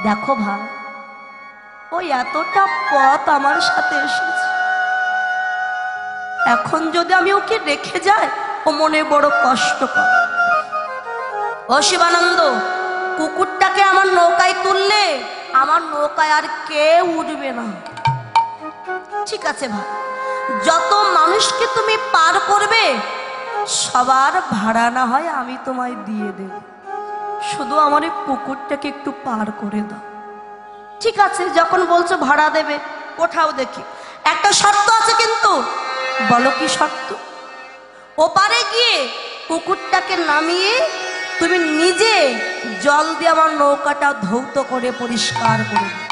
দেখো ভাই, ওই এতটা পথ আমার সাথে এসেছে, এখন যদি আমি ওকে রেখে যাই ও মনে বড় কষ্ট পাবে। ও শিবানন্দ, কুকুরটাকে আমার নৌকায় তুললে আমার নৌকায় আর কেউ উঠবে না। ঠিক আছে ভাই, যত মানুষকে তুমি পার করবে সবার ভাড়া না হয় আমি তোমায় দিয়ে দেব, শুধু আমার এই পুকুরটাকে একটু পার করে দাও। ঠিক আছে, যখন বলছো ভাড়া দেবে ওঠাও, দেখি। একটা শর্ত আছে কিন্তু। বলো কি শর্ত? ওপারে গিয়ে পুকুরটাকে নামিয়ে তুমি নিজে জল দিয়ে আমার নৌকাটা ধৌত করে পরিষ্কার করে দাও।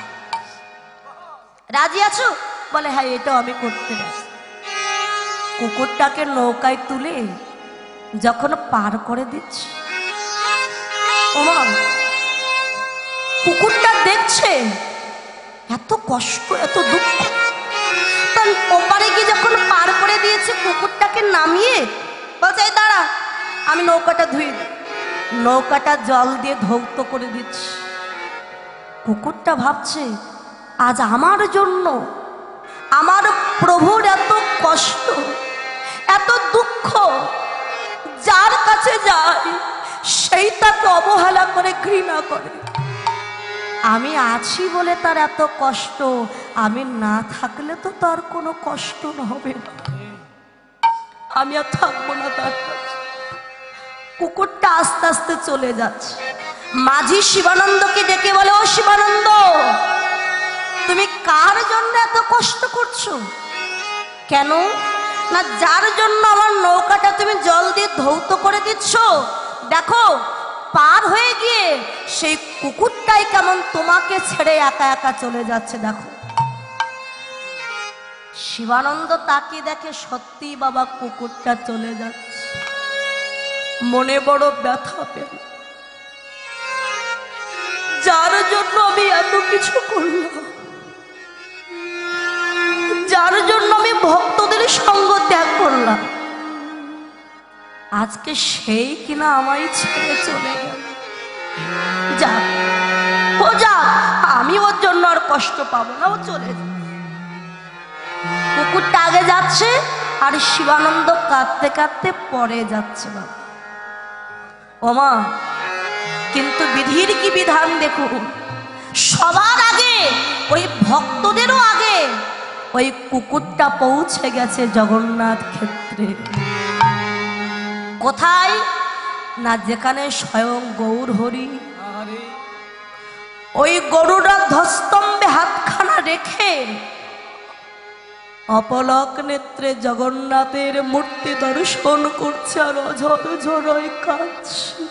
রাজি আছো? বলে হ্যাঁ, এটাও আমি করতে রাজি। কুকুরটাকে নৌকায় তুলে যখন পার করে দিচ্ছি, ওমা কুকুরটা দেখছে এত কষ্ট, এত দুঃখ, তার ওপারে গিয়ে যখন পার করে দিয়েছে কুকুরটাকে নামিয়ে বলছে এই দাঁড়া, আমি নৌকাটা ধুয়ে দিই। নৌকাটা জল দিয়ে ধৌত করে দিচ্ছি। কুকুরটা ভাবছে আজ আমার জন্য আমার প্রভুর এত কষ্ট, এত দুঃখ, যার কাছে যায় সেই তাকে অবহেলা করে, ঘৃণা করে। আমি আছি বলে তার এত কষ্ট, আমি না থাকলে তো তার কোনো কষ্ট হবে না, আমি আর থাকবো না তার কাছে। কুকুরটা আস্তে আস্তে চলে যাচ্ছে। মাঝি শিবানন্দকে ডেকে বলে, ও শিবানন্দ, তুমি কার জন্য এত কষ্ট করছো? কেন না, যার জন্য আমার নৌকাটা তুমি জল দিয়ে ধৌত করে দিচ্ছ, দেখো পার হয়ে গিয়ে সেই কুকুরটাই কেমন তোমাকে ছেড়ে একা একা চলে যাচ্ছে। দেখো। শিবানন্দ তাকে দেখে, সত্যি বাবা কুকুরটা চলে যাচ্ছে। মনে বড় ব্যথা পেল, যার জন্য আমি এত কিছু করলাম, যার জন্য আমি ভক্তদের সঙ্গ ত্যাগ করলাম, আজকে সেই কিনা আমায় ছেড়ে চলে গেল। যাক, ও যাক, আমি ওর জন্য আর কষ্ট পাবো না, ও চলে যাবে। কুকুরটা আগে যাচ্ছে আর শিবানন্দ কাঁদতে কাঁদতে পরে যাচ্ছে। বাবা ওমা, কিন্তু বিধির কি বিধান দেখুন, সবার আগে ওই ভক্তদেরও আগে ওই কুকুরটা পৌঁছে গেছে জগন্নাথ ক্ষেত্রে। কোথায় না, যেখানে স্বয়ং গৌর হরি ওই গরুড়া ধ্বস্তম্ভে হাতখানা রেখে অপলক নেত্রে জগন্নাথের মূর্তি দর্শন করছে আর অঝর ঝরয় কাঁদছে।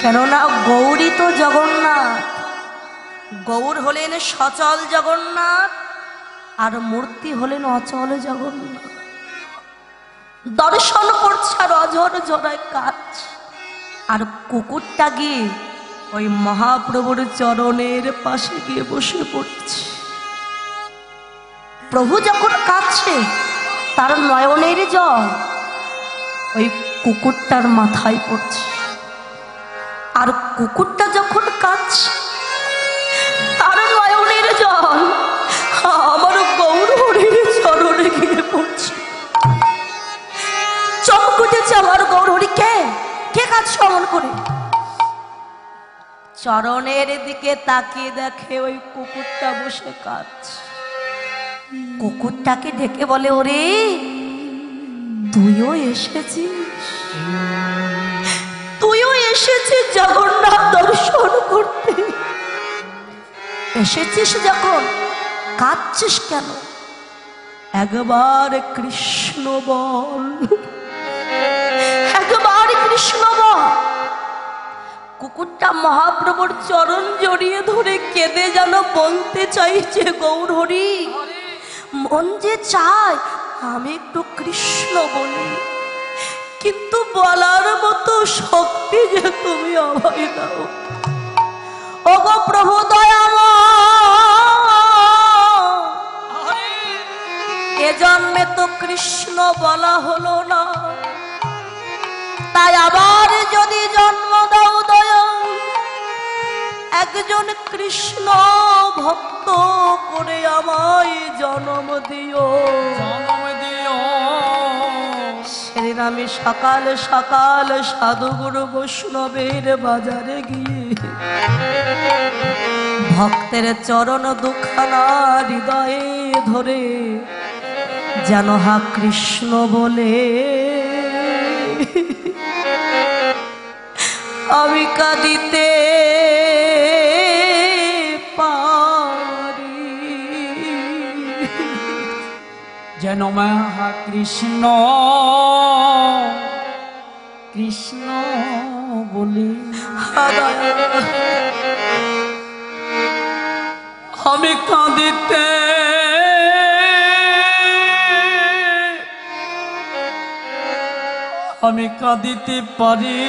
কেননা গৌরী তো জগন্নাথ, গৌর হলেন সচল জগন্নাথ আর মূর্তি হলেন অচল জগন্নাথ। দর্শন করছে আর অঝর ঝরায় কাঁদছে। আর কুকুরটা গিয়ে ওই মহাপ্রভুর চরণের পাশে গিয়ে বসে পড়ছে। প্রভু যখন কাঁদছে, তার নয়নের জল ওই কুকুরটার মাথায় পড়ছে। আর কুকুরটা যখন কাঁদছে, তার নয়নের জল আমার গৌর হরির চরণে গিয়ে পড়ছে। চমক উঠেছে আমার গৌর হরি, কে কে কাঁদছে অমন করে? চরণের দিকে তাকিয়ে দেখে ওই কুকুরটা বসে কাঁদছে। কুকুরটাকে ডেকে বলে, ওরে তুইও এসেছিস, তুইও এসেছিস জগন্নাথ দর্শন করতে। এসেছিস যখন কাঁদছিস কেন? একবার কৃষ্ণ বল, একবার কৃষ্ণ বল। কুকুরটা মহাপ্রভুর চরণ জড়িয়ে ধরে কেঁদে যেন বলতে চাইছে, গৌর হরি, মন যে চায় আমি একটু কৃষ্ণ বলি, কিন্তু বলার মতো শক্তি যে তুমি আমায় দাও। ওগো প্রভু দয়াময়, এ জন্মে তো কৃষ্ণ বলা হলো না, তাই আবার যদি জন্ম দাও দয়া, একজন কৃষ্ণ ভক্ত করে আমায় জন্ম দিও, জন্ম দিও। সেদিন আমি সকাল সকাল সাধুগুরু বৈষ্ণবের বাজারে গিয়ে ভক্তের চরণ দুখানা হৃদয়ে ধরে যেন হা কৃষ্ণ বলে আমি কাঁদিতে পারি, যেন মহা কৃষ্ণ কৃষ্ণ বলি আমি কাঁদিতে আমি কাঁদিতে পারি।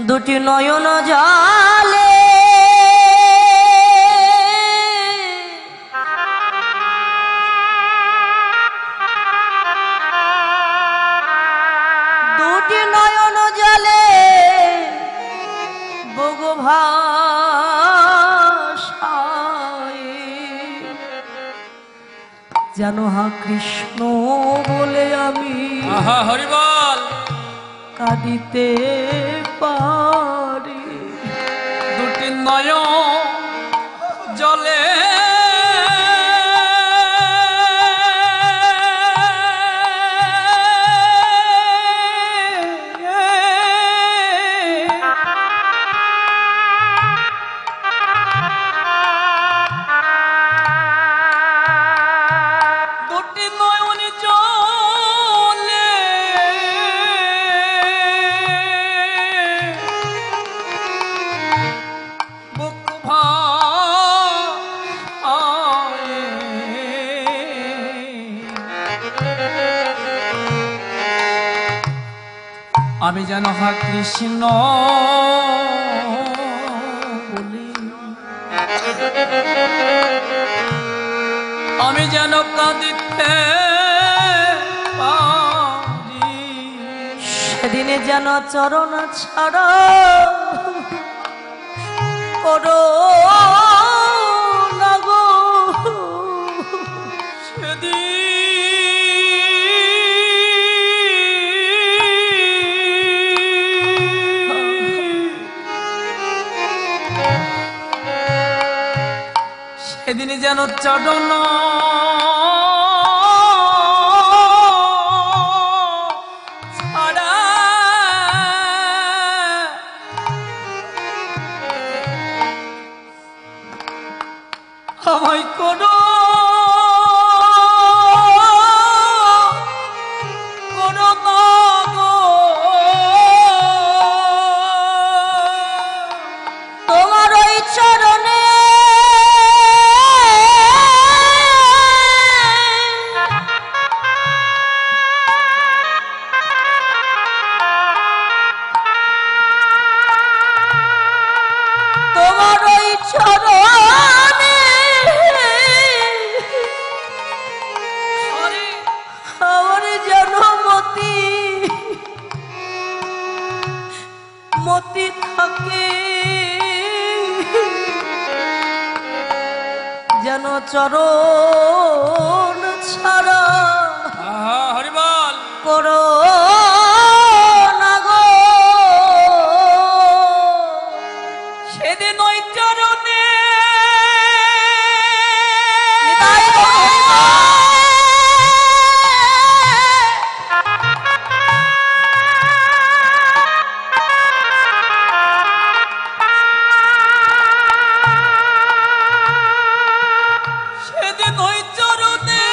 দুটি নয়ন জালে দুটি নয়ন জালে বগু ভাষায় যেন হা কৃষ্ণ বলে আমি হরিবল কাঁদিতে পারি। দুটি নয়ন জলে আমি যেন হা কৃষ্ণ বলি আমি যেন কাঁদিতে পারি। সেদিনে যেন চরণ ছাড়া করো না গো, সেদিন যেন চরণ ছাড়া আমায় করো তোমার ওই চরণে তোমার ওই চরণে আমার যেন মতি মতি থাকে, যেন চরণ ছাড়া হরিবল করো না গো। সেদিন ওই চরণে সেদিন ওই চরণে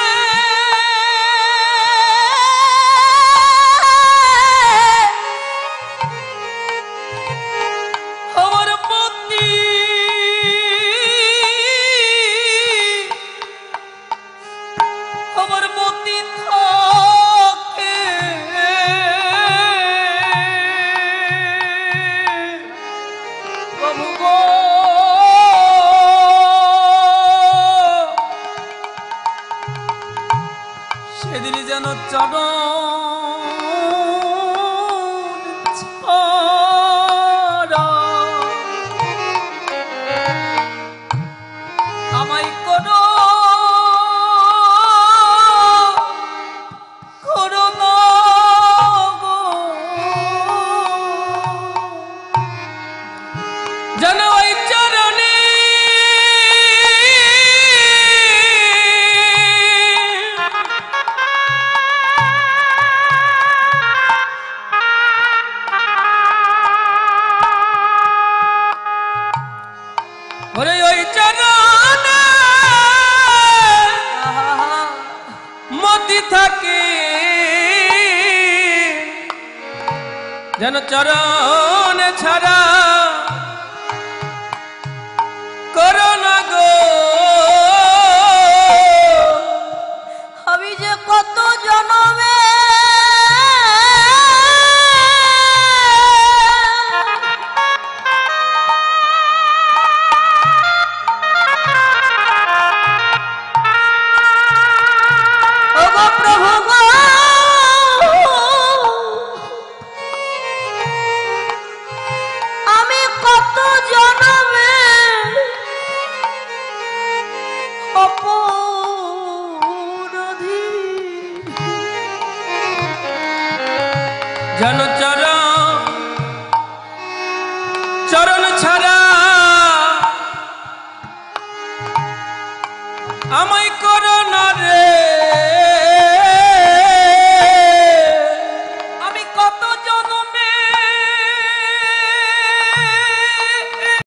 আমার মতি আমার মতি থাকে, প্রভু গো সেদিন যেন চরণ ছাড়া ওরে ওই চরণে মতি থাকে যেন চরণ ছাড়া করোনা গো। আমি যে কত জনমে ওগো প্রভু গো, আমি কত জনমে অপরাধী যেন চরণ চরণ ছাড়া আমায় করোনা রে।